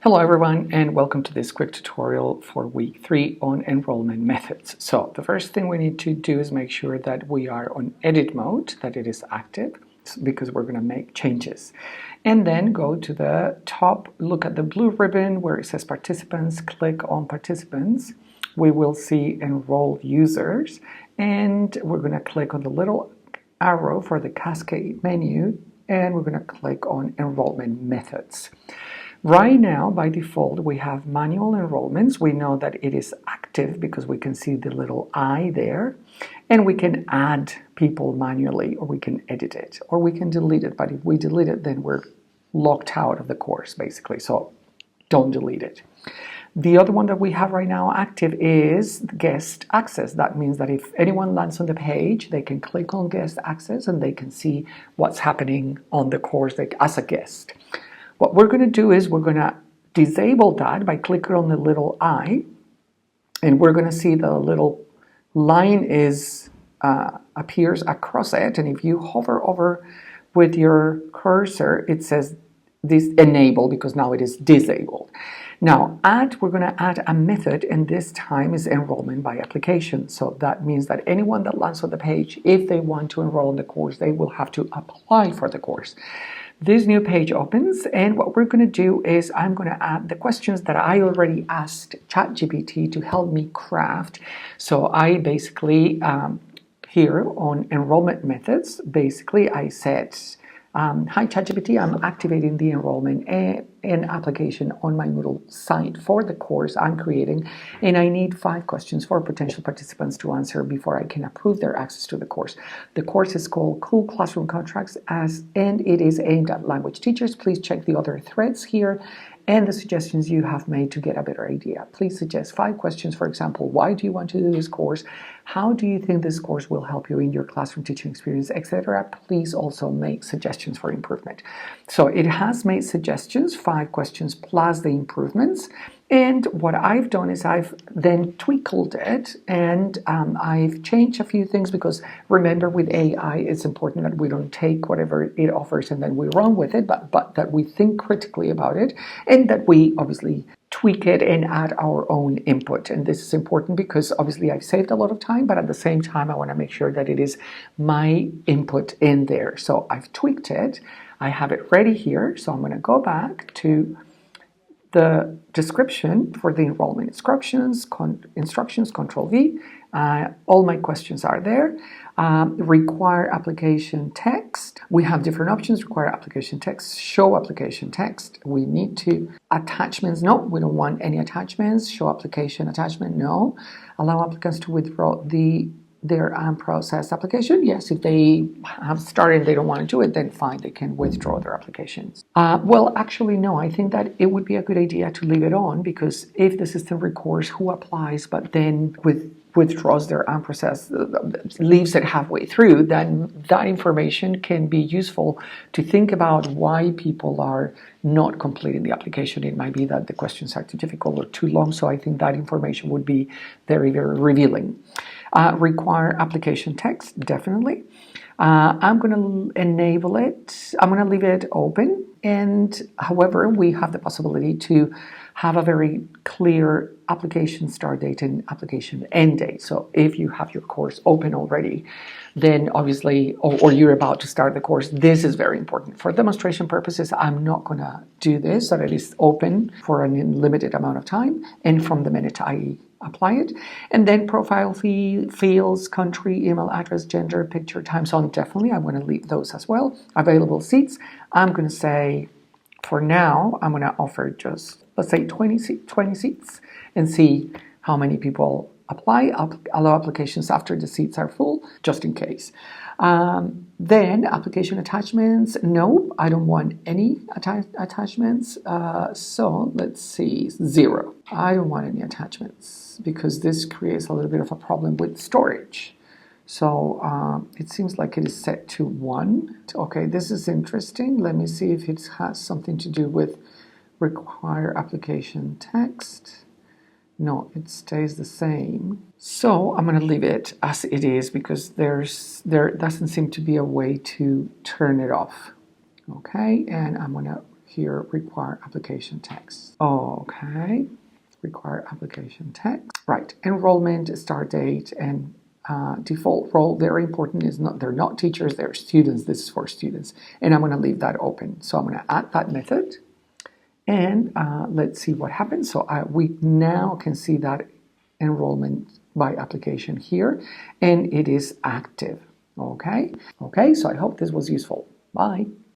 Hello everyone, and welcome to this quick tutorial for week 3 on enrollment methods. So the first thing we need to do is make sure that we are on edit mode, that it is active, because we're going to make changes. And then go to the top, look at the blue ribbon where it says participants, click on participants. We will see enrolled users, and we're going to click on the little arrow for the cascade menu, and we're going to click on enrollment methods. Right now, by default, we have manual enrollments. We know that it is active because we can see the little I there, and we can add people manually, or we can edit it, or we can delete it. But if we delete it, then we're locked out of the course, basically. So don't delete it. The other one that we have right now active is guest access. That means that if anyone lands on the page, they can click on guest access and they can see what's happening on the course as a guest. What we're going to do is we're going to disable that by clicking on the little I, and we're going to see the little line appears across it, and if you hover over with your cursor, it says this enable because now it is disabled. Now we're going to add a method, and this time is enrollment by application. So that means that anyone that lands on the page, if they want to enroll in the course, they will have to apply for the course. This new page opens, and what we're going to do is I'm going to add the questions that I already asked ChatGPT to help me craft. So I basically, here on enrollment methods, basically I said, hi ChatGPT, I'm activating the enrollment and application on my Moodle site for the course I'm creating, and I need 5 questions for potential participants to answer before I can approve their access to the course. The course is called Cool Classroom Contracts, and it is aimed at language teachers. Please check the other threads here and the suggestions you have made to get a better idea. Please suggest 5 questions. For example, why do you want to do this course? How do you think this course will help you in your classroom teaching experience, etc.? Please also make suggestions for improvement. So it has made suggestions, 5 questions plus the improvements. And what I've done is I've then tweaked it, and I've changed a few things because remember, with AI, it's important that we don't take whatever it offers and then we run with it, but that we think critically about it, and that we obviously tweak it and add our own input. And this is important because obviously I've saved a lot of time, but at the same time I want to make sure that it is my input in there. So I've tweaked it. I have it ready here. So I'm going to go back to the description for the enrollment instructions, Control V. All my questions are there. Require application text. We have different options. Require application text, show application text. We need to attachments. No, we don't want any attachments. Show application attachment. No. Allow applicants to withdraw their unprocessed application. Yes, if they have started and they don't want to do it, then fine, they can withdraw their applications. Well, actually, no, I think that it would be a good idea to leave it on, because if the system records who applies but then withdraws their unprocessed, leaves it halfway through, then that information can be useful to think about why people are not completing the application. It might be that the questions are too difficult or too long, so I think that information would be very, very revealing. Require application text, definitely. I'm going to enable it. I'm going to leave it open. And however, we have the possibility to have a very clear application start date and application end date. So if you have your course open already, then obviously, or you're about to start the course, this is very important. For demonstration purposes, I'm not going to do this, so that it is open for an unlimited amount of time, and from the minute I apply it. And then profile fields, country, email address, gender, picture, time zone, definitely I want to leave those as well. Available seats, I'm going to say, for now, I'm going to offer just, let's say 20 seats, and see how many people apply. Allow applications after the seats are full, just in case. Then application attachments, no, I don't want any attachments. So let's see, 0. I don't want any attachments because this creates a little bit of a problem with storage. So it seems like it is set to 1. Okay, this is interesting. Let me see if it has something to do with require application text. No, it stays the same. So I'm going to leave it as it is because there doesn't seem to be a way to turn it off. Okay, and I'm going to here, require application text. Okay, require application text. Right, enrollment, start date, and default role. Very important is not, they're not teachers, they're students. This is for students. And I'm going to leave that open. So I'm going to add that method. And let's see what happens. So we now can see that enrollment by application here, and it is active. Okay, so I hope this was useful. Bye.